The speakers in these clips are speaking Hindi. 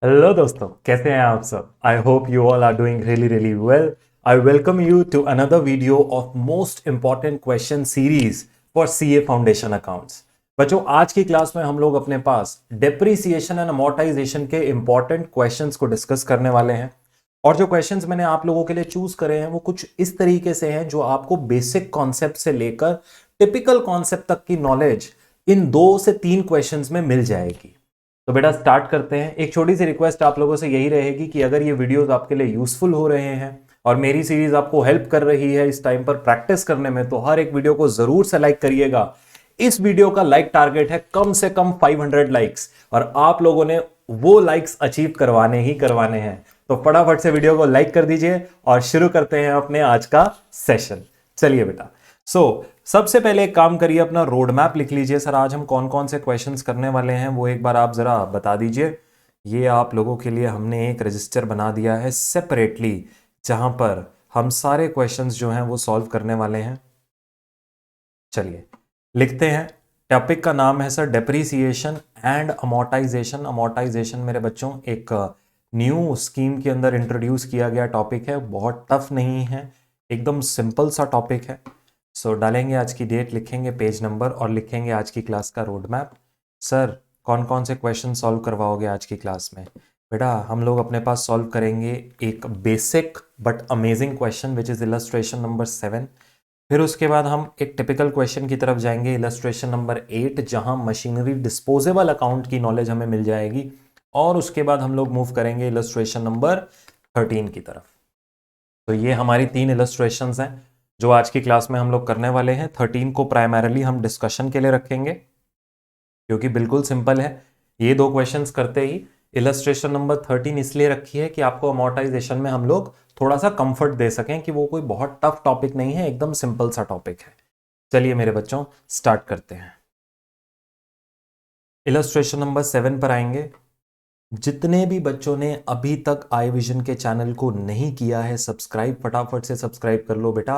हेलो दोस्तों, कैसे हैं आप सब। I hope you all are doing really well. I welcome you to another video of most important question series for CA foundation accounts. बच्चों, आज की क्लास में हम लोग अपने पास डेप्रिसिएशन एंड अमोर्टाइजेशन के इंपॉर्टेंट क्वेश्चंस को डिस्कस करने वाले हैं। और जो क्वेश्चंस मैंने आप लोगों के लिए चूज करे हैं वो कुछ इस तरीके से हैं जो आपको बेसिक कॉन्सेप्ट से लेकर टिपिकल कॉन्सेप्ट तक की नॉलेज इन 2 से 3 क्वेश्चंस में मिल जाएगी। तो बेटा स्टार्ट करते हैं। एक छोटी सी रिक्वेस्ट आप लोगों से यही रहेगी कि अगर ये वीडियोस आपके लिए यूजफुल हो रहे हैं और मेरी सीरीज आपको हेल्प कर रही है इस टाइम पर प्रैक्टिस करने में, तो हर एक वीडियो को जरूर से लाइक करिएगा। इस वीडियो का लाइक टारगेट है कम से कम 500 लाइक्स, और आप लोगों ने वो लाइक्स अचीव करवाने ही करवाने हैं। तो फटाफट से वीडियो को लाइक कर दीजिए और शुरू करते हैं अपने आज का सेशन। चलिए बेटा, सबसे पहले एक काम करिए, अपना रोड मैप लिख लीजिए। सर आज हम कौन कौन से क्वेश्चंस करने वाले हैं वो एक बार आप जरा बता दीजिए। ये आप लोगों के लिए हमने एक रजिस्टर बना दिया है सेपरेटली, जहां पर हम सारे क्वेश्चंस जो हैं वो सॉल्व करने वाले हैं। चलिए लिखते हैं। टॉपिक का नाम है sir depreciation and amortisation. Amortisation मेरे बच्चों एक न्यू स्कीम के अंदर इंट्रोड्यूस किया गया टॉपिक है, बहुत टफ नहीं है, एकदम सिंपल सा टॉपिक है। डालेंगे आज की डेट, लिखेंगे पेज नंबर और लिखेंगे आज की क्लास का रोड मैप। सर कौन कौन से क्वेश्चन सॉल्व करवाओगे आज की क्लास में? बेटा हम लोग अपने पास सॉल्व करेंगे एक basic but amazing question which is illustration number 7। फिर उसके बाद हम एक टिपिकल क्वेश्चन की तरफ जाएंगे, इलस्ट्रेशन नंबर 8, जहां मशीनरी डिस्पोजेबल अकाउंट की नॉलेज हमें मिल जाएगी। और उसके बाद हम लोग मूव करेंगे इलस्ट्रेशन नंबर 13 की तरफ। तो ये हमारी 3 इलस्ट्रेशंस हैं जो आज की क्लास में हम लोग करने वाले हैं। 13 को प्राइमरीली हम डिस्कशन के लिए रखेंगे क्योंकि बिल्कुल सिंपल है। ये 2 क्वेश्चंस करते ही इलस्ट्रेशन नंबर 13 इसलिए रखी है कि आपको अमोर्टाइजेशन में हम लोग थोड़ा सा कंफर्ट दे सकें कि वो कोई बहुत टफ टॉपिक नहीं है, एकदम सिंपल सा टॉपिक है। चलिए मेरे बच्चों स्टार्ट करते हैं। इलस्ट्रेशन नंबर 7 पर आएंगे। जितने भी बच्चों ने अभी तक आई विजन के चैनल को नहीं किया है सब्सक्राइब, फटाफट से सब्सक्राइब कर लो बेटा।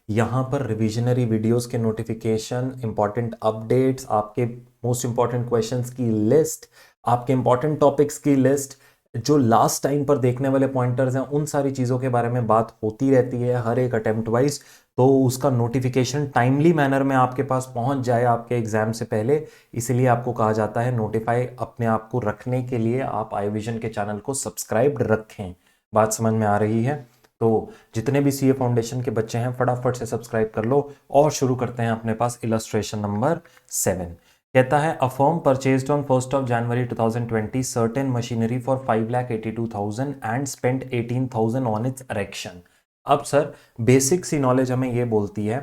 यहां पर रिविजनरी वीडियोस के नोटिफिकेशन, इंपॉर्टेंट अपडेट्स, आपके मोस्ट इंपॉर्टेंट क्वेश्चंस की लिस्ट, आपके इंपॉर्टेंट टॉपिक्स की लिस्ट, जो लास्ट टाइम पर देखने वाले पॉइंटर्स हैं, उन सारी चीज़ों के बारे में बात होती रहती है हर एक अटेम्प्ट वाइज। तो उसका नोटिफिकेशन टाइमली मैनर में आपके पास पहुंच जाए आपके एग्जाम से पहले, इसलिए आपको कहा जाता है नोटिफाई अपने आप को रखने के लिए आप आई विजन के चैनल को सब्सक्राइब्ड रखें। बात समझ में आ रही है? तो जितने भी सीए फाउंडेशन के बच्चे हैं फटाफट से सब्सक्राइब कर लो और शुरू करते हैं अपने पास इलस्ट्रेशन नंबर 7। कहता है a firm purchased on 1st of January 2020 certain machinery for 5,82,000 and spent 18,000 on it's erection. अब सर बेसिक सी नॉलेज हमें ये बोलती है,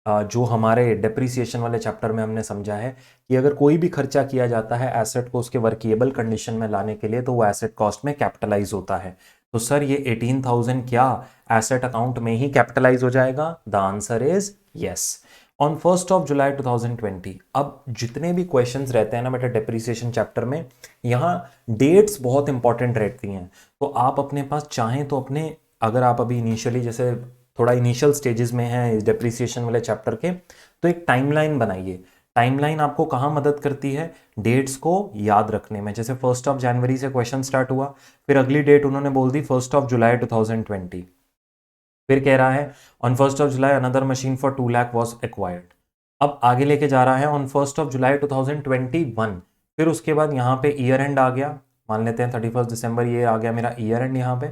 जो हमारे डेप्रिसिएशन वाले चैप्टर में हमने समझा है कि अगर कोई भी खर्चा किया जाता है एसेट को उसके वर्किएबल कंडीशन में लाने के लिए, तो वो एसेट कॉस्ट में कैपिटलाइज होता है। तो सर ये 18,000 क्या एसेट अकाउंट में ही कैपिटलाइज हो जाएगा? The answer is yes. On 1st of July 2020। अब जितने भी क्वेश्चंस रहते हैं ना बेटा डेप्रिसिएशन चैप्टर में, यहाँ डेट्स बहुत इंपॉर्टेंट रहती हैं। तो आप अपने पास चाहें तो अपने, अगर आप अभी इनिशियली जैसे थोड़ा इनिशियल स्टेजेस में हैं डेप्रिसिएशन वाले चैप्टर के, तो एक टाइमलाइन बनाइए। टाइमलाइन आपको कहाँ मदद करती है? डेट्स को याद रखने में। जैसे 1st of January से क्वेश्चन स्टार्ट हुआ, फिर अगली डेट उन्होंने बोल दी 1st of July 2020। फिर कह रहा है on 1st of July another machine for 2 lakh was acquired. अब आगे लेके जा रहा है ऑन 1st of July 2021। फिर उसके बाद यहाँ पे ईयर एंड आ गया, मान लेते हैं 31 दिसंबर ये आ गया मेरा ईयर एंड यहाँ पे।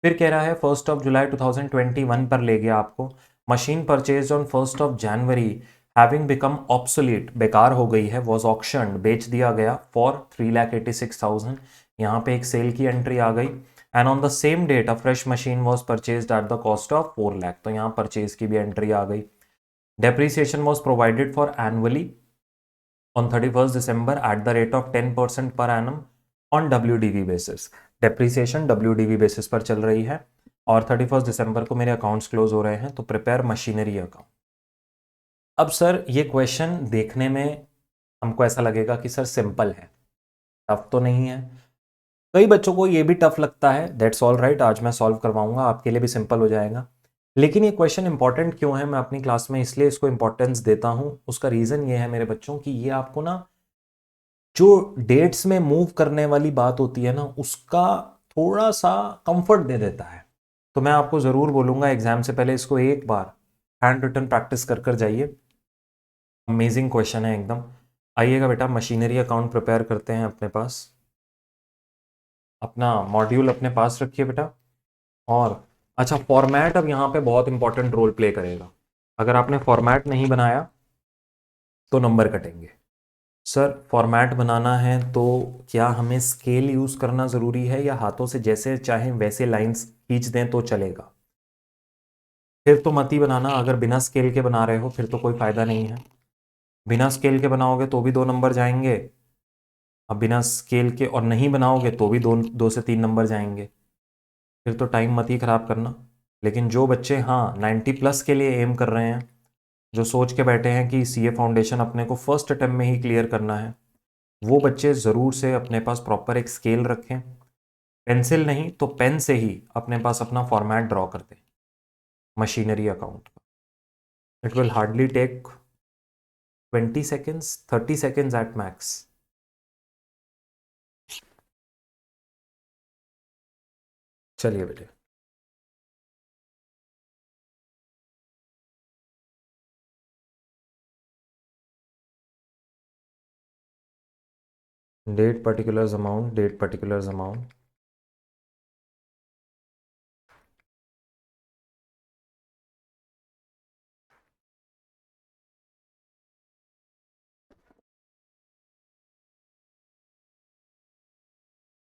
फिर कह रहा है 1st of July 2021 पर ले गया आपको, machine purchase on 1st of January having become obsolete, बेकार हो गई है, वॉज ऑक्शन्ड, बेच दिया गया फॉर 3,86,000। यहाँ पे एक सेल की एंट्री आ गई। And on the same date a fresh machine was purchased at the cost of 4 lakh, तो यहाँ परचेज की भी एंट्री आ गई। Depreciation was provided for annually on 31st December at the rate of 10% per annum on WDV basis। Depreciation WDV basis पर चल रही है और 31st दिसंबर को मेरे अकाउंट्स क्लोज हो रहे हैं, तो प्रिपेयर मशीनरी अकाउंट। अब सर ये क्वेश्चन देखने में हमको ऐसा लगेगा कि सर सिंपल है, टफ तो नहीं है। कई बच्चों को ये भी टफ लगता है, दैट्स ऑल राइट, आज मैं सॉल्व करवाऊंगा, आपके लिए भी सिंपल हो जाएगा। लेकिन ये क्वेश्चन इंपॉर्टेंट क्यों है, मैं अपनी क्लास में इसलिए इसको इंपॉर्टेंस देता हूं। उसका रीजन ये है मेरे बच्चों कि ये आपको ना जो डेट्स में मूव करने वाली बात होती है ना, उसका थोड़ा सा कंफर्ट दे देता है। तो मैं आपको ज़रूर बोलूँगा एग्जाम से पहले इसको एक बार हैंड रिटन प्रैक्टिस कर कर जाइए। अमेजिंग क्वेश्चन है एकदम। आइएगा बेटा, मशीनरी अकाउंट प्रिपेयर करते हैं। अपने पास अपना मॉड्यूल अपने पास रखिए बेटा। और अच्छा, फॉर्मेट अब यहाँ पे बहुत इंपॉर्टेंट रोल प्ले करेगा। अगर आपने फॉर्मेट नहीं बनाया तो नंबर कटेंगे। सर फॉर्मेट बनाना है तो क्या हमें स्केल यूज़ करना ज़रूरी है, या हाथों से जैसे चाहें वैसे लाइंस खींच दें तो चलेगा? फिर तो मत ही बनाना। अगर बिना स्केल के बना रहे हो फिर तो कोई फ़ायदा नहीं है। बिना स्केल के बनाओगे तो भी 2 नंबर जाएंगे। अब बिना स्केल के और नहीं बनाओगे तो भी 2 से 3 नंबर जाएंगे। फिर तो टाइम मत ही ख़राब करना। लेकिन जो बच्चे हाँ 90+ के लिए एम कर रहे हैं, जो सोच के बैठे हैं कि सीए फाउंडेशन अपने को फर्स्ट अटेम्प्ट में ही क्लियर करना है, वो बच्चे ज़रूर से अपने पास प्रॉपर एक स्केल रखें। पेंसिल नहीं तो पेन से ही अपने पास अपना फॉर्मेट ड्रॉ कर दें मशीनरी अकाउंट का। It will hardly take 20 seconds, 30 seconds at max. चलिए बेटे, date particulars amount, date particulars amount.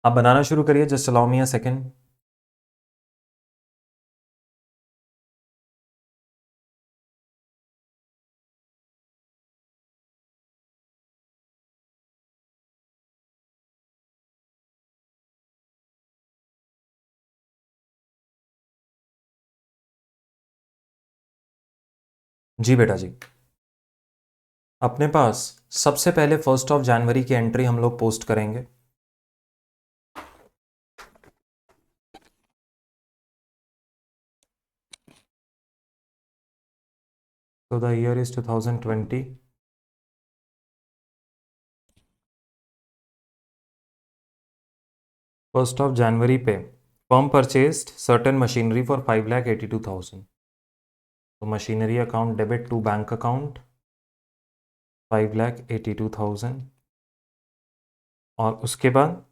आप बनाना शुरू करिए। Just allow me a second. जी बेटा जी, अपने पास सबसे पहले 1 जनवरी की एंट्री हम लोग पोस्ट करेंगे। तो द ईयर इज 2020। 1 जनवरी पे firm purchased certain machinery for 5,82,000। तो machinery account debit to bank account 5,82,000। और उसके बाद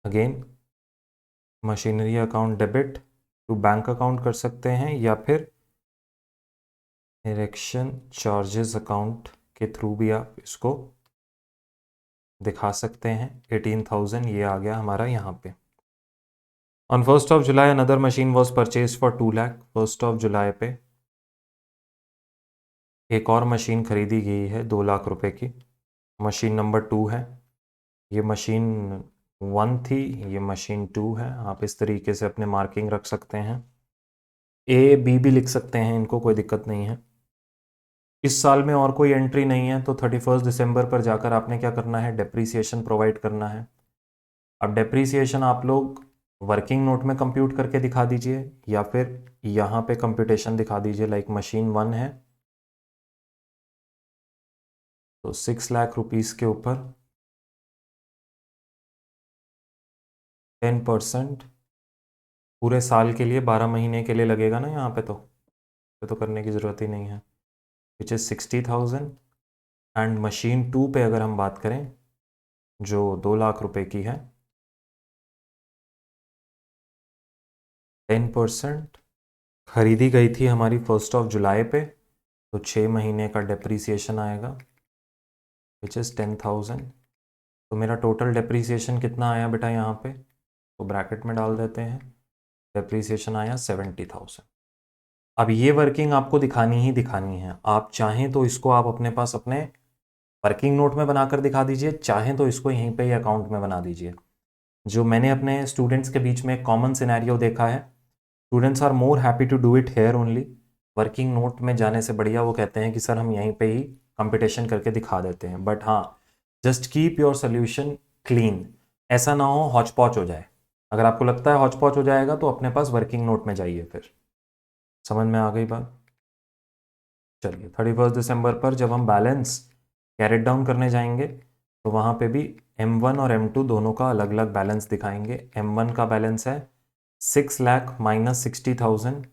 again machinery account debit to bank account कर सकते हैं, या फिर इरेक्शन चार्जेस अकाउंट के थ्रू भी आप इसको दिखा सकते हैं। 18,000 ये आ गया हमारा यहाँ पे। On 1 July another machine was purchase for 2 lakh. 1 जुलाई पे एक और मशीन खरीदी गई है 2 लाख रुपए की। मशीन नंबर 2 है। ये मशीन 1 थी, ये मशीन 2 है। आप इस तरीके से अपने मार्किंग रख सकते हैं। ए बी भी लिख सकते हैं, इनको कोई दिक्कत नहीं है। इस साल में और कोई एंट्री नहीं है, तो 31 दिसंबर पर जाकर आपने क्या करना है, डेप्रीसिएशन प्रोवाइड करना है। अब डेप्रीसिएशन आप लोग वर्किंग नोट में कंप्यूट करके दिखा दीजिए, या फिर यहाँ पे कंप्यूटेशन दिखा दीजिए। लाइक मशीन 1 है तो 6 लाख रुपीस के ऊपर 10% पूरे साल के लिए 12 महीने के लिए लगेगा ना यहाँ पे, तो करने की ज़रूरत ही नहीं है। Which is 60,000। एंड मशीन 2 पे अगर हम बात करें जो 2 लाख रुपए की है, 10% खरीदी गई थी हमारी 1 जुलाई पे, तो 6 महीने का डेप्रीसिएशन आएगा विच इज़ 10,000। तो मेरा टोटल डेप्रीसिएशन कितना आया बेटा यहाँ पे, तो ब्रैकेट में डाल देते हैं। डेप्रीसिएशन आया 70,000। अब ये वर्किंग आपको दिखानी ही दिखानी है। आप चाहें तो इसको आप अपने पास अपने वर्किंग नोट में बनाकर दिखा दीजिए, चाहें तो इसको यहीं पे ही अकाउंट में बना दीजिए। जो मैंने अपने स्टूडेंट्स के बीच में कॉमन सिनेरियो देखा है, students are more happy to do it here only. Working note में जाने से बढ़िया वो कहते हैं कि सर हम यहीं पे ही कंपटीशन करके दिखा देते हैं। बट हाँ, just keep your solution clean. ऐसा ना हो हौच पौच हो जाए। अगर आपको लगता है हौच पौच हो जाएगा तो अपने पास वर्किंग नोट में जाइए। फिर समझ में आ गई बात? चलिए, 31 दिसंबर पर जब हम बैलेंस कैरेट डाउन करने जाएंगे तो वहाँ पे भी M1 और M2 दोनों का अलग अलग बैलेंस दिखाएंगे। M1 का बैलेंस है 6 लाख माइनस 60,000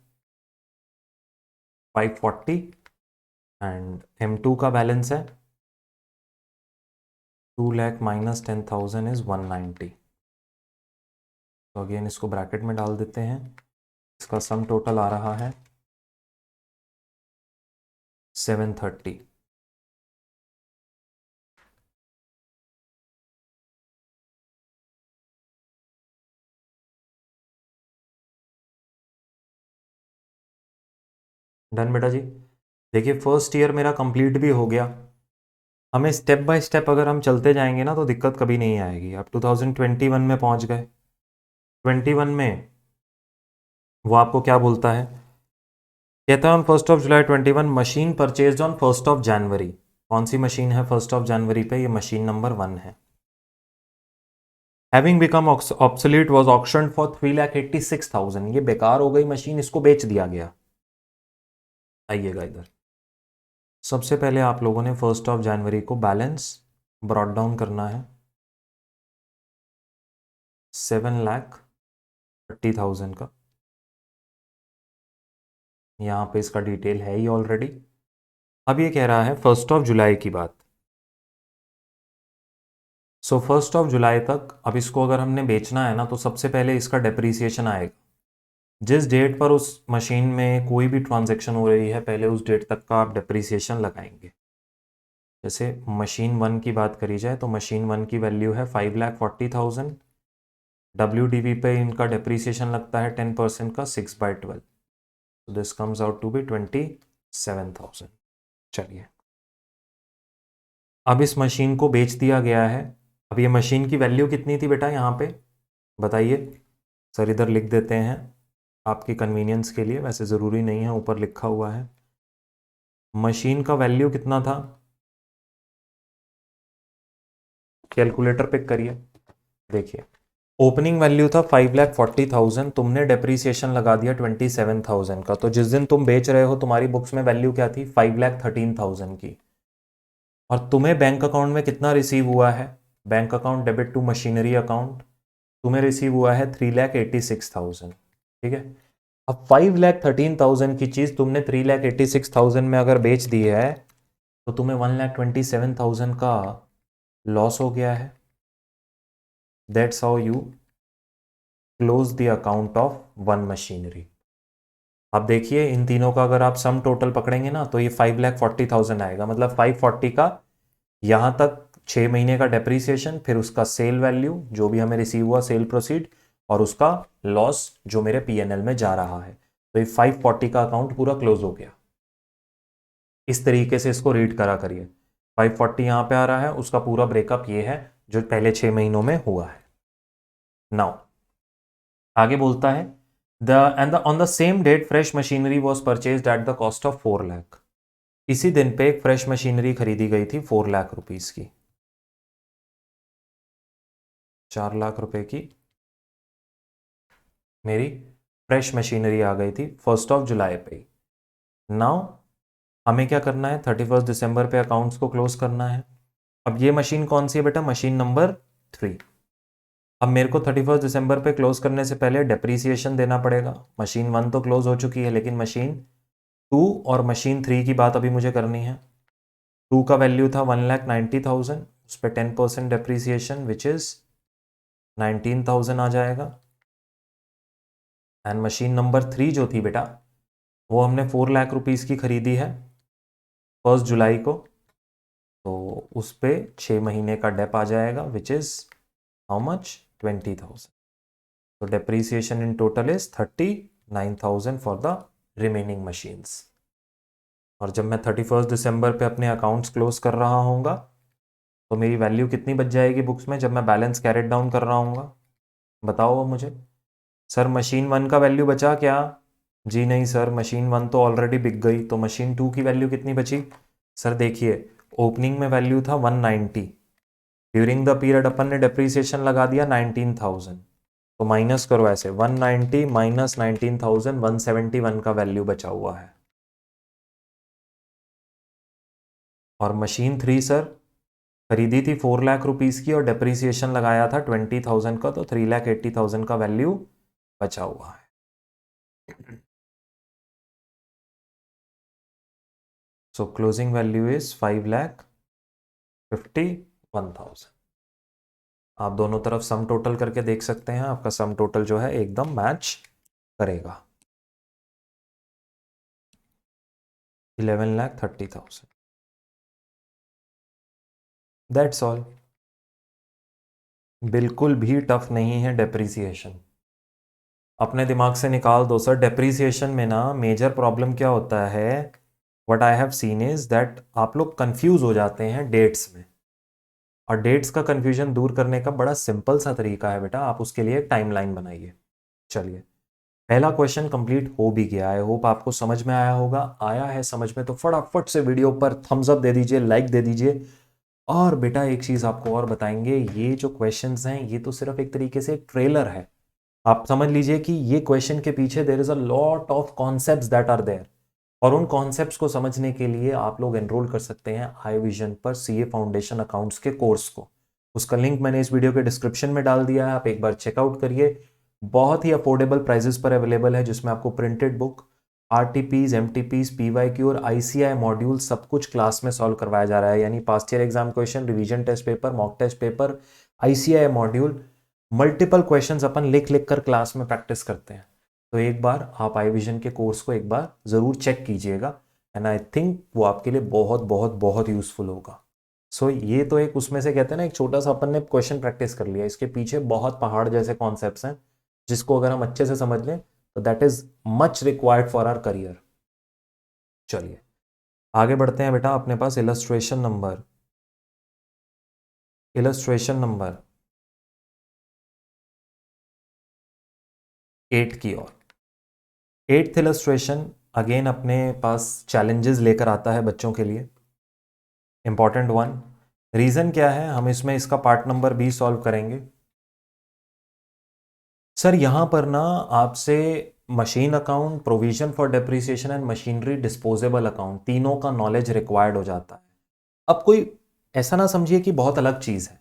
540 एंड M2 का बैलेंस है 2 लाख माइनस 10,000 इज 190। तो अगेन इसको ब्रैकेट में डाल देते हैं, इसका सम टोटल आ रहा है 730। डन बेटा जी। देखिए फर्स्ट ईयर मेरा कंप्लीट भी हो गया। हमें स्टेप बाय स्टेप अगर हम चलते जाएंगे ना तो दिक्कत कभी नहीं आएगी। अब 2021 में पहुंच गए। 21 में वो आपको क्या बोलता है, कहता है on 1 July 21 machine purchase on 1 जनवरी। कौन सी मशीन है 1 जनवरी पे? ये मशीन नंबर 1 है। Having become obsolete was auctioned for 3,86,000। ये बेकार हो गई मशीन, इसको बेच दिया गया। आइएगा इधर, सबसे पहले आप लोगों ने 1 जनवरी को बैलेंस ब्रॉट डाउन करना है 7,30,000 का। यहाँ पे इसका डिटेल है ही ऑलरेडी। अब ये कह रहा है 1 जुलाई की बात। सो 1 जुलाई तक अब इसको अगर हमने बेचना है ना तो सबसे पहले इसका डेप्रीसिएशन आएगा। जिस डेट पर उस मशीन में कोई भी ट्रांजैक्शन हो रही है पहले उस डेट तक का आप डेप्रीसिएशन लगाएंगे। जैसे मशीन 1 की बात करी जाए तो मशीन 1 की वैल्यू है 5,40,000। WDV पे इनका डेप्रीसिएशन लगता है 10% का 6/12। तो this comes out to be 27,000। चलिए अब इस मशीन को बेच दिया गया है। अब ये मशीन की वैल्यू कितनी थी बेटा यहाँ पे बताइए? सर इधर लिख देते हैं आपकी कन्वीनियंस के लिए, वैसे ज़रूरी नहीं है, ऊपर लिखा हुआ है। मशीन का वैल्यू कितना था? कैलकुलेटर पिक करिए। देखिए ओपनिंग वैल्यू था 5,40,000, तुमने डेप्रीसिएशन लगा दिया 27,000 का। तो जिस दिन तुम बेच रहे हो तुम्हारी बुक्स में वैल्यू क्या थी? 5,13,000 की। और तुम्हें बैंक अकाउंट में कितना रिसीव हुआ है? Bank account debit to machinery account तुम्हें रिसीव हुआ है 3,86,000। ठीक है। अब 5,13,000 की चीज तुमने 3,86,000 में अगर बेच दी है तो तुम्हें 1,27,000 का लॉस हो गया है। That's how you close the account of one machinery. अब देखिए इन तीनों का अगर आप सम टोटल पकड़ेंगे ना तो ये 5,40,000 आएगा। मतलब 540 का यहां तक 6 महीने का डेप्रीसिएशन, फिर उसका सेल वैल्यू जो भी हमें रिसीव हुआ सेल प्रोसीड, और उसका लॉस जो मेरे PNL में जा रहा है। तो ये 540 का अकाउंट पूरा क्लोज हो गया। इस तरीके से इसको रीड करा करिए। 540 यहां पे आ रहा है, उसका पूरा ब्रेकअप ये है जो पहले 6 महीनों में हुआ है। नाउ आगे बोलता है the on the same date fresh machinery was purchased at the cost of 4 lakh. इसी दिन पे एक फ्रेश मशीनरी खरीदी गई थी 4 लाख रुपीस की। 4 लाख रुपए की मेरी फ्रेश मशीनरी आ गई थी 1 जुलाई पे। नाउ हमें क्या करना है? 31 दिसंबर पे अकाउंट्स को क्लोज करना है। अब ये मशीन कौन सी है बेटा? Machine number 3। अब मेरे को 31 दिसंबर पे क्लोज करने से पहले डेप्रीसिएशन देना पड़ेगा। मशीन 1 तो क्लोज हो चुकी है, लेकिन मशीन 2 और मशीन 3 की बात अभी मुझे करनी है। 2 का वैल्यू था 1,90,000, उस पर 10% डेप्रीसिएशन विच इज 19,000 आ जाएगा। एंड मशीन नंबर 3 जो थी बेटा वो हमने 4 लाख रुपीस की खरीदी है 1 जुलाई को। तो उस पे 6 महीने का डेप आ जाएगा विच इज हाउ मच? 20,000। तो depreciation in total is 39,000 for the remaining machines. और जब मैं 31 दिसंबर पे अपने अकाउंट्स क्लोज कर रहा हूँगा तो मेरी वैल्यू कितनी बच जाएगी बुक्स में जब मैं बैलेंस कैरेट डाउन कर रहा हूँगा? बताओ अब मुझे। सर मशीन 1 का वैल्यू बचा क्या? जी नहीं सर, मशीन 1 तो ऑलरेडी बिक गई। तो मशीन 2 की वैल्यू कितनी बची? सर देखिए ओपनिंग में वैल्यू था 190, ड्यूरिंग द पीरियड अपन ने डेप्रीसिएशन लगा दिया 19,000। तो माइनस करो ऐसे 190 माइनस 19,000, 171 का वैल्यू बचा हुआ है। और मशीन 3 सर खरीदी थी 4 लाख रुपीस की और डेप्रीसिएशन लगाया था 20,000 का, तो 3,80,000 का वैल्यू बचा हुआ है। सो क्लोजिंग वैल्यू इज 5,51,000। आप दोनों तरफ सम टोटल करके देख सकते हैं, आपका सम टोटल जो है एकदम मैच करेगा। 11,30,000। That's all. बिल्कुल भी टफ नहीं है डेप्रीसिएशन, अपने दिमाग से निकाल दो सर। डेप्रीसिएशन में ना मेजर प्रॉब्लम क्या होता है, what I have seen is that आप लोग कंफ्यूज हो जाते हैं डेट्स में, और डेट्स का कंफ्यूजन दूर करने का बड़ा सिंपल सा तरीका है बेटा, आप उसके लिए टाइमलाइन बनाइए। चलिए, पहला क्वेश्चन कंप्लीट हो भी गया। आई होप आपको समझ में आया होगा। आया है समझ में तो फटाफट से वीडियो पर थम्स अप दे दीजिए, लाइक दे दीजिए। और बेटा एक चीज आपको और बताएंगे, ये जो क्वेश्चंस हैं ये तो सिर्फ एक तरीके से ट्रेलर है। आप समझ लीजिए कि ये क्वेश्चन के पीछे there is a lot of concepts that are there, और उन कॉन्सेप्ट्स को समझने के लिए आप लोग एनरोल कर सकते हैं आई विजन पर सीए फाउंडेशन अकाउंट्स के कोर्स को। उसका लिंक मैंने इस वीडियो के डिस्क्रिप्शन में डाल दिया है, आप एक बार चेकआउट करिए। बहुत ही अफोर्डेबल प्राइजेस पर अवेलेबल है, जिसमें आपको प्रिंटेड बुक, आरटीपीज, एमटीपीज, पीवाईक्यू और आईसीआई मॉड्यूल सब कुछ क्लास में सॉल्व करवाया जा रहा है। यानी past year exam question, revision test paper, mock test paper, ICI module, multiple questions अपन लिख लिख कर क्लास में प्रैक्टिस करते हैं। तो एक बार आप आई विजन के कोर्स को एक बार ज़रूर चेक कीजिएगा, एंड आई थिंक वो आपके लिए बहुत बहुत बहुत यूज़फुल होगा। सो ये तो एक उसमें से कहते हैं ना, एक छोटा सा अपन ने क्वेश्चन प्रैक्टिस कर लिया, इसके पीछे बहुत पहाड़ जैसे कॉन्सेप्ट्स हैं, जिसको अगर हम अच्छे से समझ लें तो that is much required for our career. चलिए आगे बढ़ते हैं बेटा, अपने पास इलस्ट्रेशन नंबर 8 की ओर। 8th इलस्ट्रेशन अगेन अपने पास चैलेंजेस लेकर आता है बच्चों के लिए। इंपॉर्टेंट वन, रीजन क्या है, हम इसमें इसका पार्ट नंबर भी सॉल्व करेंगे। सर यहां पर ना आपसे machine account, provision for depreciation and machinery disposable account, तीनों का नॉलेज रिक्वायर्ड हो जाता है। अब कोई ऐसा ना समझिए कि बहुत अलग चीज है,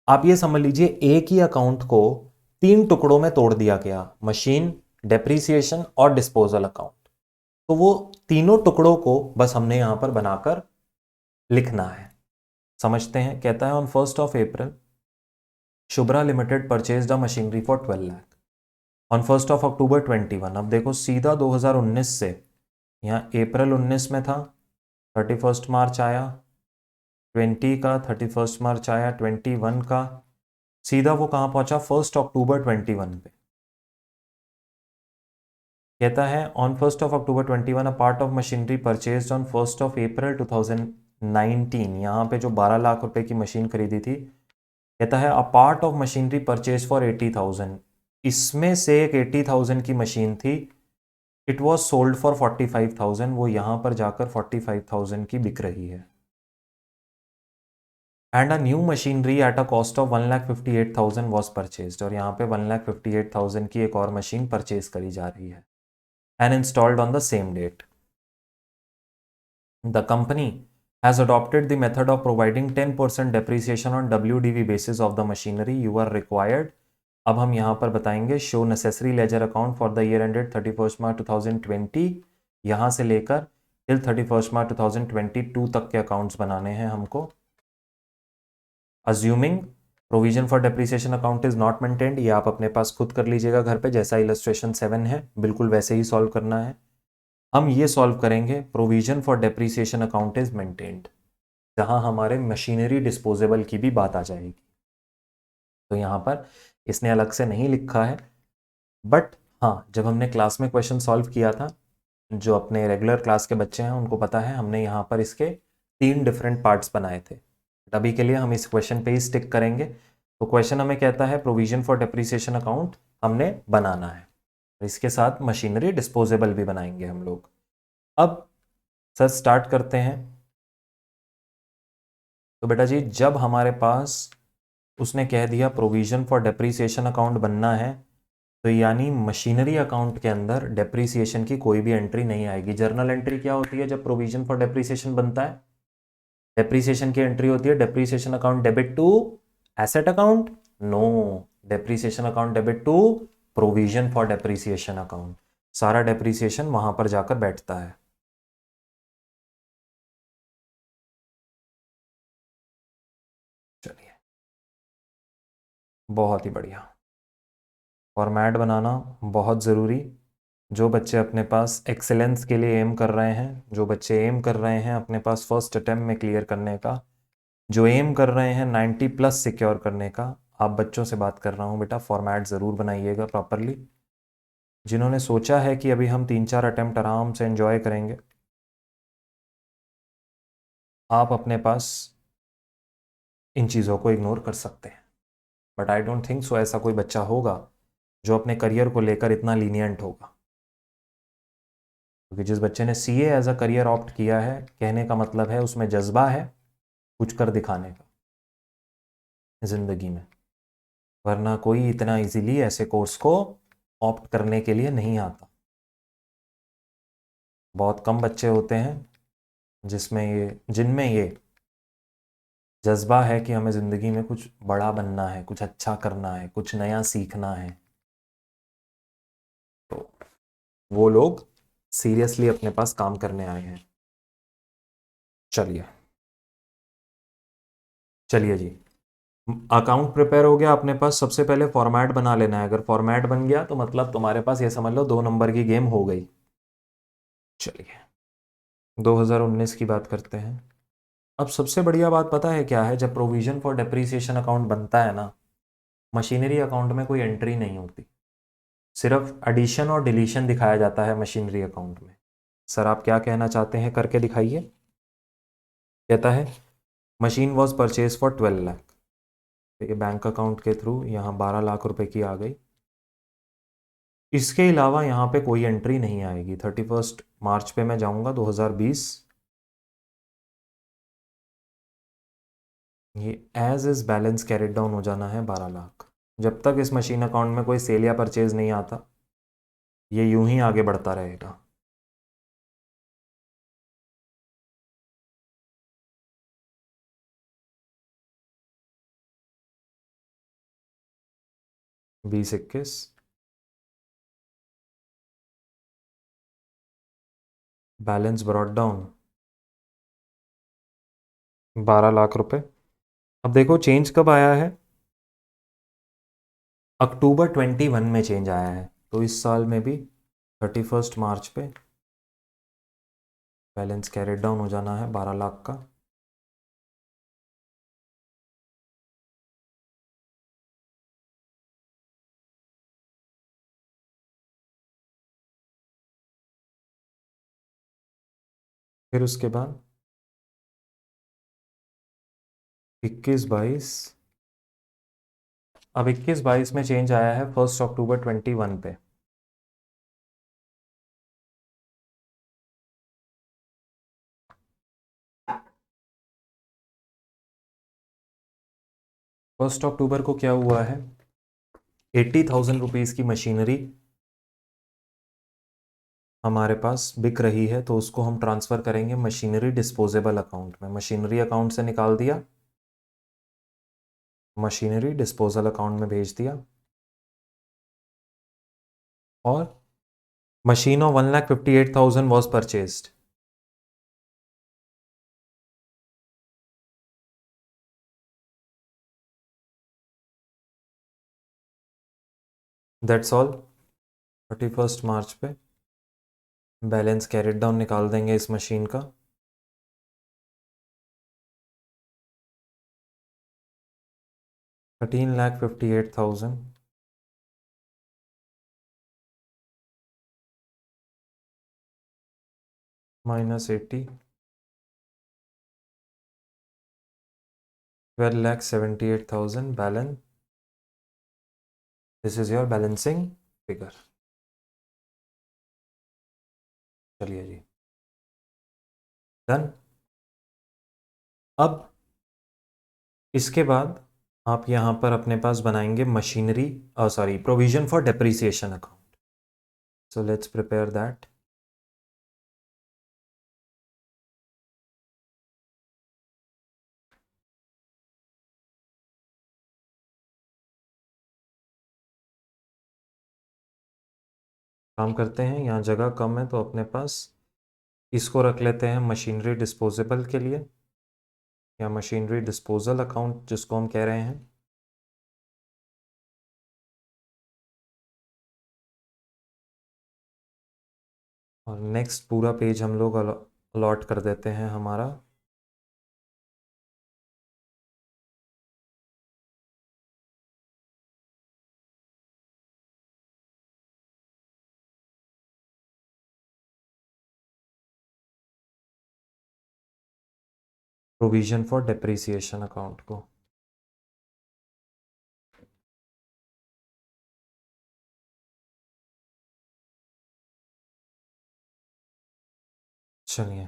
आप ये समझ लीजिए एक ही अकाउंट को 3 टुकड़ों में तोड़ दिया गया, मशीन, डेप्रिसिएशन और डिस्पोजल अकाउंट। तो वो तीनों टुकड़ों को बस हमने यहां पर बनाकर लिखना है। समझते हैं, कहता है on 1st of April Shubhra limited purchased a machinery for 12 lakh. On 1st of October 21, अब देखो सीधा 2019 से, यहाँ अप्रैल 19 में था, 31 मार्च आया, 20 का 31 मार्च आया, 21 का, सीधा वो कहाँ पहुंचा 1 अक्टूबर 21 पे। कहता है on 1 October 21 a part of machinery purchased on 1 अप्रैल 2019, यहाँ पे जो 12 लाख रुपए की मशीन खरीदी थी, कहता है a part of machinery purchase for 80,000, इसमें से एक 80,000 की मशीन थी, इट वॉज सोल्ड फॉर 45,000, वो यहां पर जाकर 45,000 की बिक रही है। And a new machinery at a cost of 1,58,000 was purchased, और यहाँ पे 1,58,000 की एक और मशीन परचेज करी जा रही है and installed on the same date. The company has adopted the method of providing 10% depreciation on WDV basis of the machinery you are required। अब हम यहाँ पर बताएंगे show necessary ledger account for the year ended 31 मार्च 2020, यहाँ से लेकर टिल 31 मार्च 2022 तक के अकाउंट्स बनाने हैं हमको। Assuming provision for depreciation account is not maintained, ये आप अपने पास खुद कर लीजिएगा घर पे, जैसा इलस्ट्रेशन 7 है बिल्कुल वैसे ही सॉल्व करना है। हम ये सॉल्व करेंगे provision for depreciation account is maintained, जहां हमारे मशीनरी डिस्पोजेबल की भी बात आ जाएगी। तो यहाँ पर इसने अलग से नहीं लिखा है, बट हाँ जब हमने क्लास में क्वेश्चन सॉल्व किया था, जो अपने रेगुलर क्लास के बच्चे हैं उनको पता है, हमने यहाँ पर इसके 3 डिफरेंट पार्ट्स बनाए थे। अभी के लिए हम इस क्वेश्चन पे ही स्टिक करेंगे। तो क्वेश्चन हमें कहता है प्रोविजन फॉर डेप्रिसिएशन अकाउंट हमने बनाना है, इसके साथ मशीनरी डिस्पोजेबल भी बनाएंगे हम लोग। अब सर स्टार्ट करते हैं। तो बेटा जी जब हमारे पास उसने कह दिया प्रोविजन फॉर डेप्रिसिएशन अकाउंट बनना है, तो यानी मशीनरी अकाउंट के अंदर डेप्रिसिएशन की कोई भी एंट्री नहीं आएगी। जर्नल एंट्री क्या होती है जब प्रोविजन फॉर डेप्रिसिएशन बनता है? डेप्रीसिएशन की एंट्री होती है depreciation account debit to asset account, no, depreciation account debit to provision for depreciation account. सारा डेप्रीसिएशन वहां पर जाकर बैठता है। चलिए, बहुत ही बढ़िया। फॉर्मेट बनाना बहुत ज़रूरी। जो बच्चे अपने पास एक्सेलेंस के लिए एम कर रहे हैं, जो बच्चे एम कर रहे हैं अपने पास फर्स्ट अटेम्प्ट में क्लियर करने का, जो एम कर रहे हैं 90 प्लस सिक्योर करने का, आप बच्चों से बात कर रहा हूँ बेटा, फॉर्मेट ज़रूर बनाइएगा प्रॉपरली। जिन्होंने सोचा है कि अभी हम 3-4 अटेम्प्ट आराम से एंजॉय करेंगे, आप अपने पास इन चीज़ों को इग्नोर कर सकते हैं, but I don't think so ऐसा कोई बच्चा होगा जो अपने करियर को लेकर इतना लीनियंट होगा। क्योंकि जिस बच्चे ने CA as a career opt किया है, कहने का मतलब है उसमें जज्बा है कुछ कर दिखाने का ज़िंदगी में, वरना कोई इतना इजीली ऐसे कोर्स को ऑप्ट करने के लिए नहीं आता। बहुत कम बच्चे होते हैं जिनमें ये जज्बा है कि हमें ज़िंदगी में कुछ बड़ा बनना है, कुछ अच्छा करना है, कुछ नया सीखना है। तो वो लोग सीरियसली अपने पास काम करने आए हैं। चलिए चलिए जी, अकाउंट प्रिपेयर हो गया अपने पास। सबसे पहले फॉर्मेट बना लेना है। अगर फॉर्मेट बन गया तो मतलब तुम्हारे पास ये समझ लो 2 नंबर की गेम हो गई। चलिए 2019 की बात करते हैं। अब सबसे बढ़िया बात पता है क्या है? जब प्रोविजन फॉर डेप्रीसिएशन अकाउंट बनता है ना, मशीनरी अकाउंट में कोई एंट्री नहीं होती, सिर्फ एडिशन और डिलीशन दिखाया जाता है मशीनरी अकाउंट में। सर आप क्या कहना चाहते हैं, करके दिखाइए। कहता है machine was purchase for 12 lakh, ये बैंक अकाउंट के थ्रू यहाँ 12 लाख रुपए की आ गई। इसके अलावा यहाँ पे कोई एंट्री नहीं आएगी। 31 मार्च पे मैं जाऊँगा 2020, ये as is balance carried down हो जाना है 12 लाख। जब तक इस मशीन अकाउंट में कोई सेल या परचेज नहीं आता, ये यूं ही आगे बढ़ता रहेगा। बीस इक्कीस, बैलेंस ब्रॉट डाउन 12 लाख रुपए। अब देखो चेंज कब आया है, अक्टूबर 21 में चेंज आया है, तो इस साल में भी 31 मार्च पे बैलेंस कैरिड डाउन हो जाना है 12 लाख का। फिर उसके बाद 21-22, अब 21-22 में चेंज आया है 1 अक्टूबर 21 पे। फर्स्ट अक्टूबर को क्या हुआ है, 80,000 रुपीज़ की मशीनरी हमारे पास बिक रही है, तो उसको हम ट्रांसफ़र करेंगे मशीनरी डिस्पोजेबल अकाउंट में। मशीनरी अकाउंट से निकाल दिया, मशीनरी डिस्पोजल अकाउंट में भेज दिया, और machine of 1,58,000 was purchased. That's all. 31 March पे बैलेंस कैरिड डाउन निकाल देंगे इस मशीन का। 13,58,000 minus 80, 12,78,000 balance. This is your balancing figure. चलिए जी, डन। अब इसके बाद आप यहाँ पर अपने पास बनाएंगे machinery, sorry, provision for depreciation account. So let's prepare that. काम करते हैं, यहाँ जगह कम है तो अपने पास इसको रख लेते हैं मशीनरी डिस्पोजेबल के लिए, या मशीनरी डिस्पोजल अकाउंट जिसको हम कह रहे हैं। और नेक्स्ट पूरा पेज हम लोग अलॉट कर देते हैं हमारा प्रोविजन फॉर डेप्रिसिएशन अकाउंट को। चलिए,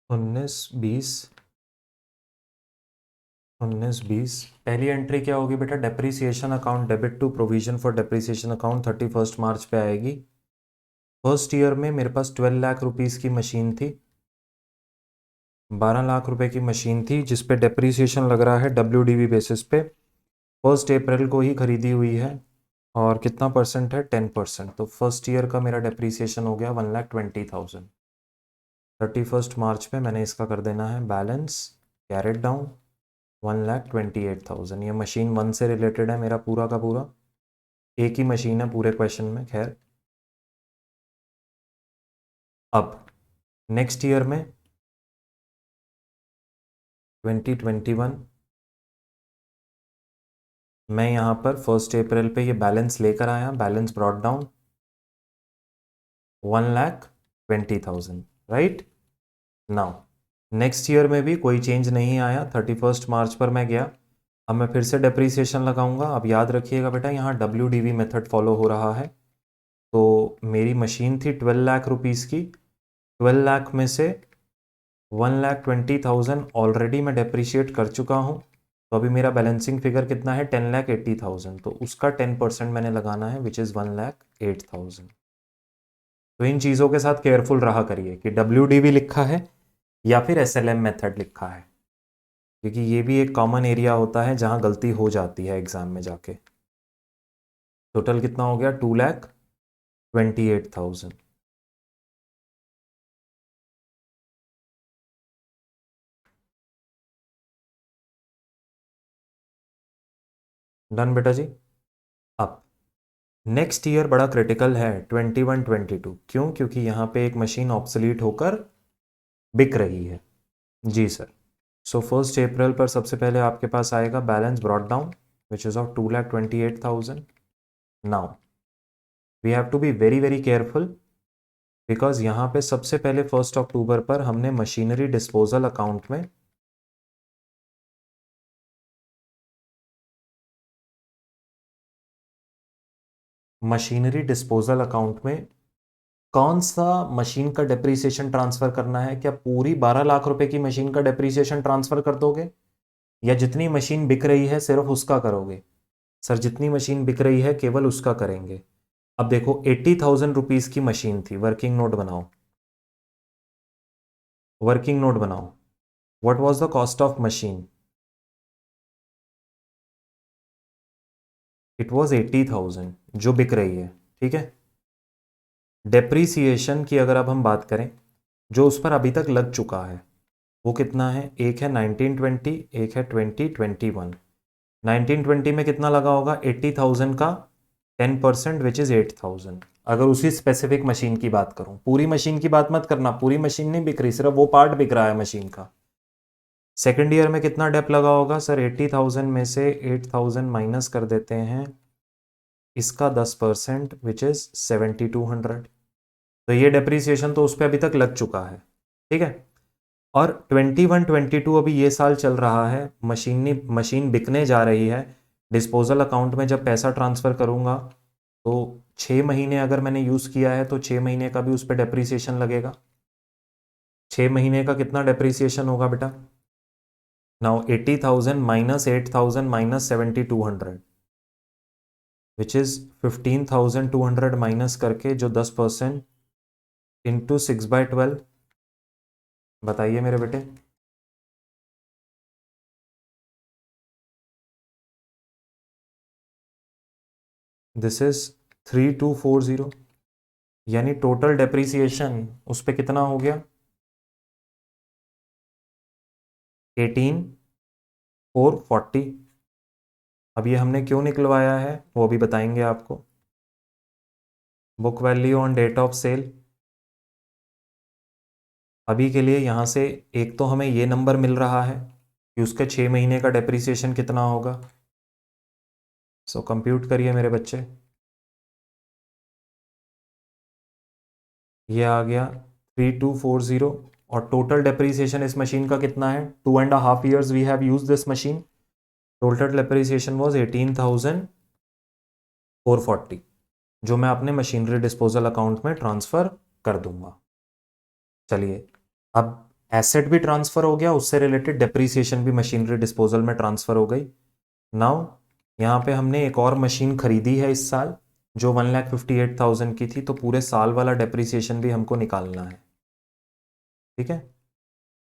उन्नीस बीस, 19-20 पहली एंट्री क्या होगी बेटा? Depreciation account debit to provision for depreciation account 31 March पे आएगी। फर्स्ट ईयर में मेरे पास 12 लाख रुपीस की मशीन थी, 12 लाख रुपए की मशीन थी जिस पे डेप्रिसिएशन लग रहा है WDV बेसिस पे। 1 अप्रैल को ही खरीदी हुई है और कितना परसेंट है? 10%। तो फर्स्ट ईयर का मेरा डेप्रिसिएशन हो गया 1,20,000। 31 मार्च में मैंने इसका कर देना है बैलेंस कैरेट डाउन 1,28,000। ये मशीन 1 से रिलेटेड है मेरा पूरा का पूरा, एक ही मशीन है पूरे क्वेश्चन में। खैर, अब नेक्स्ट ईयर में 2021 मैं यहाँ पर 1 अप्रैल पे ये बैलेंस लेकर आया, balance brought down 1,20,000, right. Now next year में भी कोई चेंज नहीं आया, 31 मार्च पर मैं गया। अब मैं फिर से डेप्रीसिएशन लगाऊंगा। अब याद रखिएगा बेटा, यहाँ WDV मेथड फॉलो हो रहा है। तो मेरी मशीन थी 12 लाख रुपीज़ की, 12 लाख में से 1,20,000 ऑलरेडी मैं डेप्रीशिएट कर चुका हूँ। तो अभी मेरा बैलेंसिंग फिगर कितना है? 10,80,000। तो उसका 10% मैंने लगाना है विच इज़ 1,08,000। तो इन चीज़ों के साथ केयरफुल रहा करिए कि WDV लिखा है या फिर SLM मेथड लिखा है, क्योंकि ये भी एक कॉमन एरिया होता है जहां गलती हो जाती है एग्जाम में जाके। टोटल कितना हो गया? 2,28,000। डन बेटा जी। अब नेक्स्ट ईयर बड़ा क्रिटिकल है, 21-22। क्यों? क्योंकि यहाँ पे एक मशीन ऑब्सोलीट होकर बिक रही है। जी सर। सो 1 अप्रैल पर सबसे पहले आपके पास आएगा balance brought down which is of 2,28,000। Now we have to be very very careful, because यहाँ पे सबसे पहले 1 अक्टूबर पर हमने मशीनरी डिस्पोजल अकाउंट में कौन सा मशीन का डेप्रीसिएशन ट्रांसफर करना है? क्या पूरी 12 लाख रुपए की मशीन का डेप्रीसिएशन ट्रांसफर कर दोगे, या जितनी मशीन बिक रही है सिर्फ उसका करोगे? सर, जितनी मशीन बिक रही है केवल उसका करेंगे। अब देखो, 80,000 रुपीज की मशीन थी। वर्किंग नोट बनाओ, वर्किंग नोट बनाओ। What was the cost of machine? It was 80,000 जो बिक रही है, ठीक है। डेप्रीसिएशन की अगर अब हम बात करें, जो उस पर अभी तक लग चुका है वो कितना है? एक है 1920, एक है 2021। 1920 में कितना लगा होगा? 80,000 का 10% विच इज 8,000। अगर उसी स्पेसिफिक मशीन की बात करूं, पूरी मशीन की बात मत करना, पूरी मशीन नहीं बिक रही, सिर्फ वो पार्ट बिक रहा है मशीन का। सेकेंड ईयर में कितना डेप लगा होगा? सर, 80,000 में से 8,000 माइनस कर देते हैं, इसका 10% विच इज 7,200। तो ये डेप्रीसिएशन तो उस पर अभी तक लग चुका है, ठीक है। और 21-22 अभी ये साल चल रहा है, मशीन बिकने जा रही है। डिस्पोजल अकाउंट में जब पैसा ट्रांसफ़र करूंगा तो 6 महीने अगर मैंने यूज़ किया है तो 6 महीने का भी उस पर डेप्रीसिएशन लगेगा। 6 महीने का कितना डेप्रीसिएशन होगा बेटा? Now 80,000 minus 8,000 minus 7,200 which is 15,200 minus करके जो 10% इंटू 6/12, बताइए मेरे बेटे। दिस इज 3240, यानी टोटल डेप्रीसिएशन उस पर कितना हो गया? 18,440। अब ये हमने क्यों निकलवाया है वो भी बताएंगे आपको। Book value on date of sale, अभी के लिए यहाँ से एक तो हमें ये नंबर मिल रहा है कि उसके 6 महीने का डेप्रीसिएशन कितना होगा। सो कंप्यूट करिए मेरे बच्चे। ये आ गया 3240 और टोटल डेप्रीसिएशन इस मशीन का कितना है? 2.5 years we have use this machine. Total depreciation was 18,440 जो मैं अपने मशीनरी डिस्पोजल अकाउंट में ट्रांसफर कर दूंगा। चलिए, अब एसेट भी ट्रांसफर हो गया, उससे रिलेटेड डेप्रीसिएशन भी मशीनरी डिस्पोजल में ट्रांसफर हो गई। नाउ यहाँ पे हमने एक और मशीन खरीदी है इस साल जो 1,58,000 की थी, तो पूरे साल वाला डेप्रीसिएशन भी हमको निकालना है। ठीक है,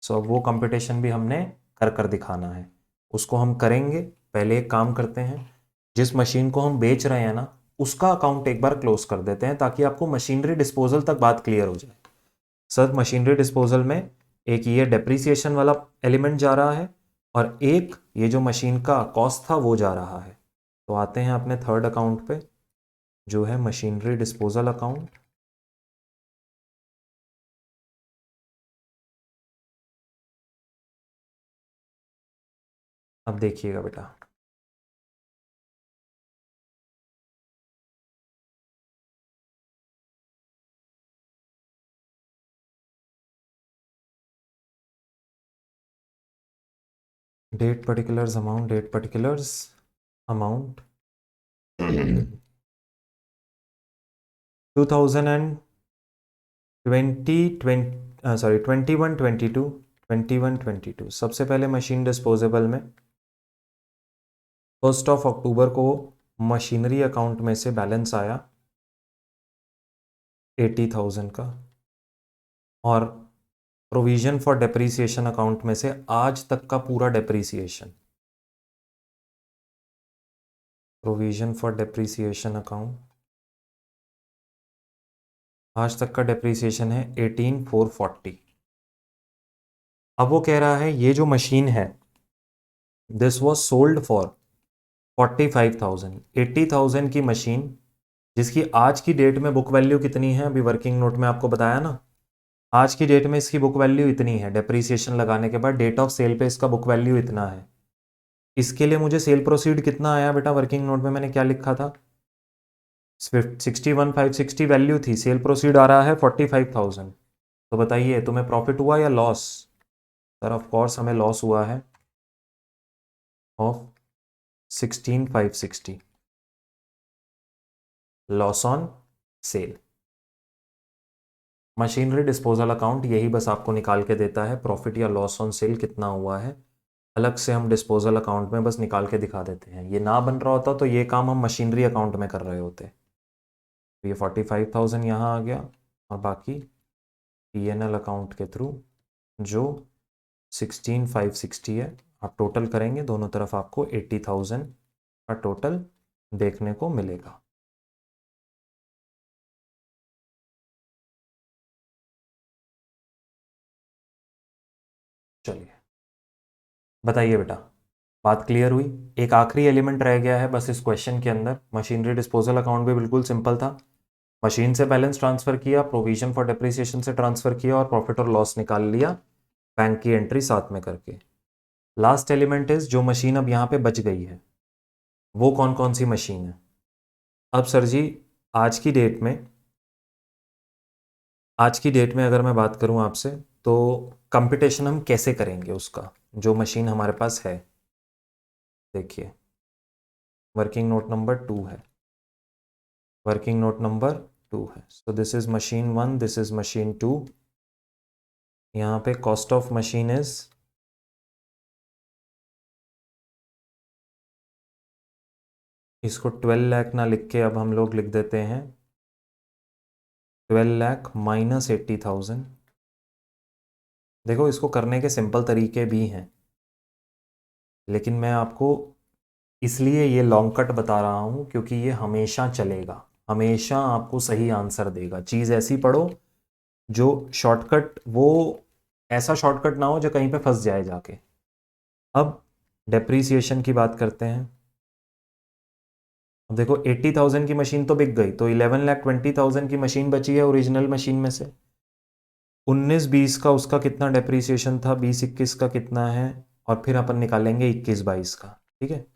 सो अब वो कंपटीशन भी हमने कर कर दिखाना है, उसको हम करेंगे। पहले एक काम करते हैं, जिस मशीन को हम बेच रहे हैं ना उसका अकाउंट एक बार क्लोज कर देते हैं ताकि आपको मशीनरी डिस्पोजल तक बात क्लियर हो जाए। सर, मशीनरी डिस्पोजल में एक ये डेप्रीसिएशन वाला एलिमेंट जा रहा है और एक ये जो मशीन का कॉस्ट था वो जा रहा है। तो आते हैं अपने थर्ड अकाउंट पे जो है मशीनरी डिस्पोजल अकाउंट। अब देखिएगा बेटा, date particulars amount, date particulars amount 21-22 सबसे पहले मशीन डिस्पोजेबल में 1 अक्टूबर को मशीनरी अकाउंट में से बैलेंस आया 80,000 का, और प्रोविजन फॉर डेप्रीसिएशन अकाउंट में से आज तक का पूरा depreciation, provision for depreciation account आज तक का डेप्रीसिएशन है 18,440। अब वो कह रहा है ये जो मशीन है दिस वॉज सोल्ड फॉर 45,000, 80,000 की मशीन जिसकी आज की डेट में बुक वैल्यू कितनी है, अभी वर्किंग नोट में आपको बताया ना, आज की डेट में इसकी बुक वैल्यू इतनी है, डेप्रीसिएशन लगाने के बाद डेट ऑफ सेल पे इसका बुक वैल्यू इतना है। इसके लिए मुझे सेल प्रोसीड कितना आया बेटा? वर्किंग नोट में मैंने क्या लिखा था? 61,560 वैल्यू थी, सेल प्रोसीड आ रहा है 45,000। तो बताइए तुम्हें प्रॉफिट हुआ या लॉस? सर ऑफ कोर्स हमें लॉस हुआ है of 16,560, loss on sale. Machinery disposal account यही बस आपको निकाल के देता है प्रॉफिट या लॉस ऑन सेल कितना हुआ है। अलग से हम डिस्पोजल अकाउंट में बस निकाल के दिखा देते हैं। ये ना बन रहा होता तो ये काम हम मशीनरी अकाउंट में कर रहे होते। तो ये 45,000 यहाँ आ गया और बाकी पीएनएल अकाउंट के थ्रू जो 16,560 है, आप टोटल करेंगे दोनों तरफ आपको 80,000 का टोटल देखने को मिलेगा। चलिए बताइए बेटा, बात क्लियर हुई? एक आखिरी एलिमेंट रह गया है बस इस क्वेश्चन के अंदर। मशीनरी डिस्पोजल अकाउंट भी बिल्कुल सिंपल था, मशीन से बैलेंस ट्रांसफर किया, प्रोविजन फॉर डेप्रिसिएशन से ट्रांसफर किया और प्रॉफिट और लॉस निकाल लिया बैंक की एंट्री साथ में करके। लास्ट एलिमेंट इज जो मशीन अब यहाँ पे बच गई है वो कौन कौन सी मशीन है? अब सर जी आज की डेट में, आज की डेट में अगर मैं बात करूं आपसे तो कंपटीशन हम कैसे करेंगे उसका, जो मशीन हमारे पास है। देखिए वर्किंग नोट नंबर 2 है, वर्किंग नोट नंबर 2 है। So this is machine 1, this is machine 2, यहाँ पे कॉस्ट ऑफ मशीन इज इसको 12 लाख ना लिख के अब हम लोग लिख देते हैं 12 लाख माइनस 80,000। देखो इसको करने के सिंपल तरीके भी हैं, लेकिन मैं आपको इसलिए ये लॉन्ग कट बता रहा हूँ क्योंकि ये हमेशा चलेगा, हमेशा आपको सही आंसर देगा। चीज़ ऐसी पढ़ो जो शॉर्टकट, वो ऐसा शॉर्टकट ना हो जो कहीं पे फंस जाए जाके। अब डेप्रीसिएशन की बात करते हैं। अब देखो 80,000 की मशीन तो बिक गई, तो 11,20,000 की मशीन बची है ओरिजिनल मशीन में से। 19-20 का उसका कितना डेप्रीसिएशन था, 20-21 का कितना है, और फिर अपन निकालेंगे 21-22 का। ठीक है,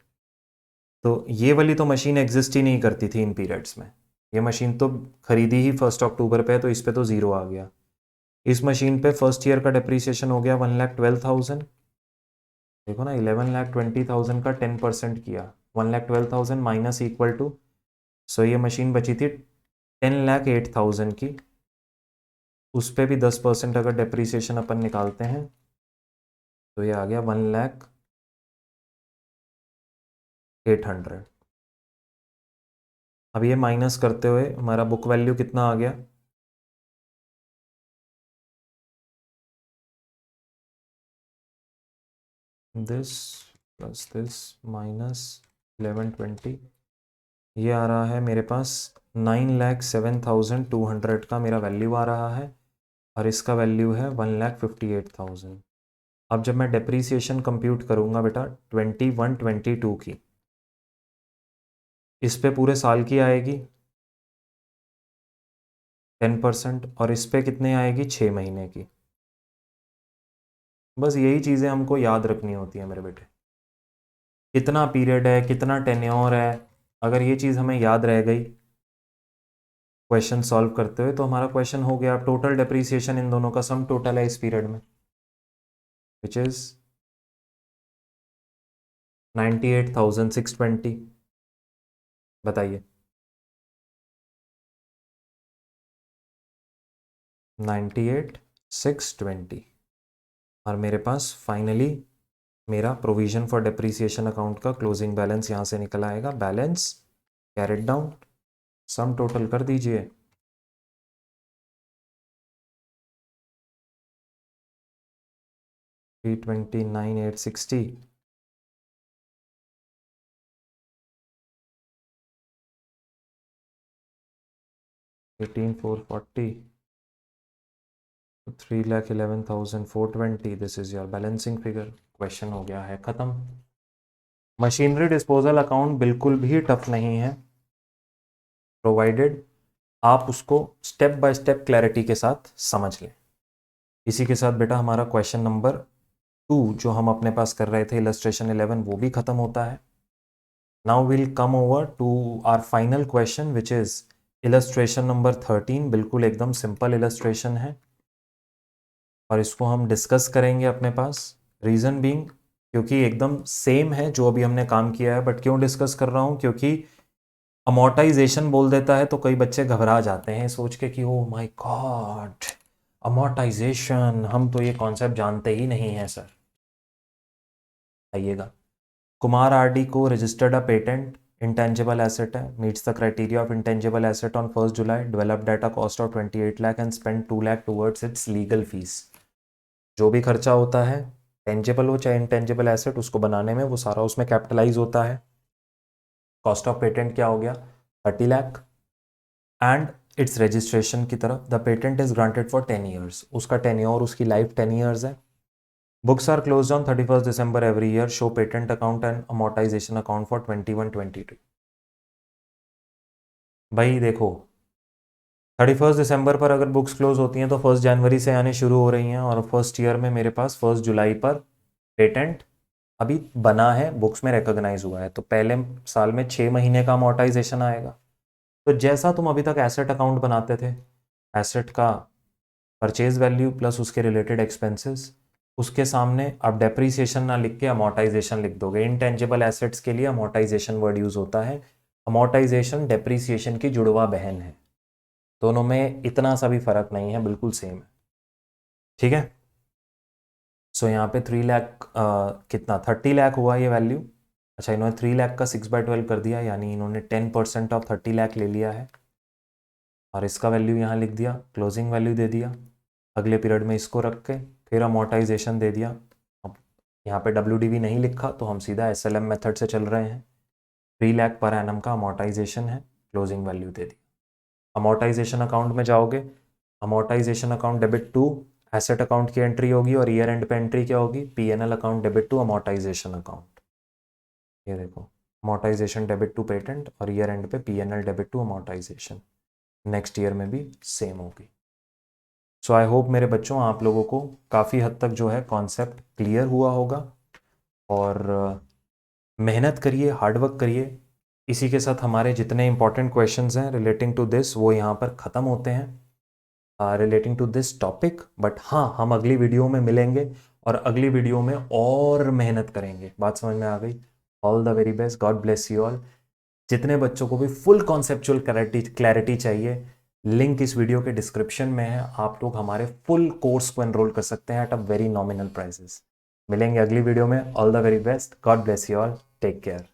तो ये वाली तो मशीन एग्जिस्ट ही नहीं करती थी इन पीरियड्स में। ये मशीन तो खरीदी ही 1 अक्टूबर पे है, तो इस पे तो ज़ीरो आ गया। इस मशीन पे फर्स्ट ईयर का डेप्रीसिएशन हो गया 1,12,000। देखो ना, 11,20,000 का 10% किया, 1,12,000 माइनस इक्वल टू, सो ये मशीन बची थी 10,08,000 की। उस पर भी 10% अगर डेप्रीसिएशन अपन निकालते हैं तो ये आ गया 1,08,000। अब ये माइनस करते हुए हमारा बुक वैल्यू कितना आ गया, दिस प्लस दिस माइनस 1120, ये आ रहा है मेरे पास 9,07,200 का मेरा वैल्यू आ रहा है, और इसका वैल्यू है 1,58,000। अब जब मैं डेप्रीसिएशन कंप्यूट करूंगा बेटा 21-22 की, इस पे पूरे साल की आएगी 10%, और इस पे कितने आएगी 6 महीने की। बस यही चीज़ें हमको याद रखनी होती है मेरे बेटे, कितना पीरियड है, कितना टेन्योर है। अगर ये चीज़ हमें याद रह गई क्वेश्चन सॉल्व करते हुए, तो हमारा क्वेश्चन हो गया। टोटल डेप्रीसिएशन इन दोनों का सम टोटल है इस पीरियड में, विच इज 98,620। बताइए, 98,620। और मेरे पास फाइनली मेरा प्रोविजन फॉर डेप्रीसिएशन अकाउंट का क्लोजिंग बैलेंस यहाँ से निकल आएगा। Balance carried down, sum total कर दीजिए, 329,860 18,440 3,11,420। This is your balancing figure. Question हो गया है खत्म। मशीनरी डिस्पोजल अकाउंट बिल्कुल भी टफ नहीं है, प्रोवाइडेड आप उसको स्टेप बाय स्टेप क्लैरिटी के साथ समझ लें। इसी के साथ बेटा हमारा क्वेश्चन नंबर 2 जो हम अपने पास कर रहे थे इलस्ट्रेशन 11 वो भी खत्म होता है। Now will come over to our final question which is illustration number 13। बिल्कुल एकदम सिंपल इलस्ट्रेशन है और इसको हम डिस्कस करेंगे अपने पास। रीज़न बीइंग क्योंकि एकदम सेम है जो अभी हमने काम किया है, बट क्यों डिस्कस कर रहा हूँ, क्योंकि अमोर्टाइजेशन बोल देता है तो कई बच्चे घबरा जाते हैं सोच के कि ओ माय गॉड अमोर्टाइजेशन, हम तो ये कॉन्सेप्ट जानते ही नहीं है सर। आइएगा, कुमार आरडी को registered a patent, intangible asset है, meets the criteria of intangible asset on 1 July, developed at a cost of 28 lakh and spend 2 lakh towards its legal fees. जो भी खर्चा होता है टेंजिबल हो चाहे इंटेंजिबल एसेट, उसको बनाने में वो सारा उसमें कैपिटलाइज होता है। कॉस्ट ऑफ पेटेंट क्या हो गया 30 लाख, एंड इट्स रजिस्ट्रेशन की तरफ the patent is granted for 10 years, उसका टेन्योर उसकी लाइफ 10 ईयर्स है। Books are closed on 31 December every year, show patent account and amortization account for 21-22। भाई देखो 31 दिसंबर पर अगर बुक्स क्लोज होती हैं तो 1 जनवरी से आने शुरू हो रही हैं, और फर्स्ट ईयर में मेरे पास 1 जुलाई पर पेटेंट अभी बना है, बुक्स में रिकॉग्नाइज हुआ है, तो पहले साल में 6 महीने का अमोर्टाइजेशन आएगा। तो जैसा तुम अभी तक एसेट अकाउंट बनाते थे, एसेट का परचेज वैल्यू प्लस उसके रिलेटेड एक्सपेंसेस, उसके सामने अब डेप्रीसिएशन ना लिख के अमोर्टाइजेशन लिख दोगे। इनटेंजिबल एसेट्स के लिए अमोर्टाइजेशन वर्ड यूज होता है। अमोर्टाइजेशन डेप्रीसिएशन की जुड़वा बहन है, दोनों में इतना सा भी फर्क नहीं है, बिल्कुल सेम है। ठीक है, सो यहाँ पे 3 लाख कितना 30 लाख हुआ ये वैल्यू। अच्छा, इन्होंने 3 लाख का 6/12 कर दिया, यानी इन्होंने 10% ऑफ 30 लाख ले लिया है और इसका वैल्यू यहाँ लिख दिया, क्लोजिंग वैल्यू दे दिया। अगले पीरियड में इसको रख के फिर अमोर्टाइजेशन दे दिया। अब यहाँ पे WDV नहीं लिखा तो हम सीधा SLM मेथड से चल रहे हैं। 3 लाख पर एनम का अमोर्टाइजेशन है, क्लोजिंग वैल्यू दे दी। अमोर्टाइजेशन अकाउंट में जाओगे, amortization account debit to asset account की एंट्री होगी और ईयर एंड पे एंट्री क्या होगी, PNL account debit to amortization account. ये देखो, अमोर्टाइजेशन डेबिट टू पेटेंट और ईयर एंड पे PNL debit to amortization. Next year में भी सेम होगी। सो आई होप मेरे बच्चों आप लोगों को काफ़ी हद तक जो है कॉन्सेप्ट क्लियर हुआ होगा। और मेहनत करिए, हार्डवर्क करिए। इसी के साथ हमारे जितने इंपॉर्टेंट क्वेश्चंस हैं रिलेटिंग टू दिस वो यहाँ पर ख़त्म होते हैं relating to this topic. But हाँ, हम अगली वीडियो में मिलेंगे और अगली वीडियो में और मेहनत करेंगे। बात समझ में आ गई? All the very best, god bless you all. जितने बच्चों को भी फुल कॉन्सेप्चुअल क्लैरिटी चाहिए, लिंक इस वीडियो के डिस्क्रिप्शन में है। आप लोग हमारे फुल कोर्स को एनरोल कर सकते हैं at a very nominal prices. मिलेंगे अगली वीडियो में। All the very best, god bless you all, take care.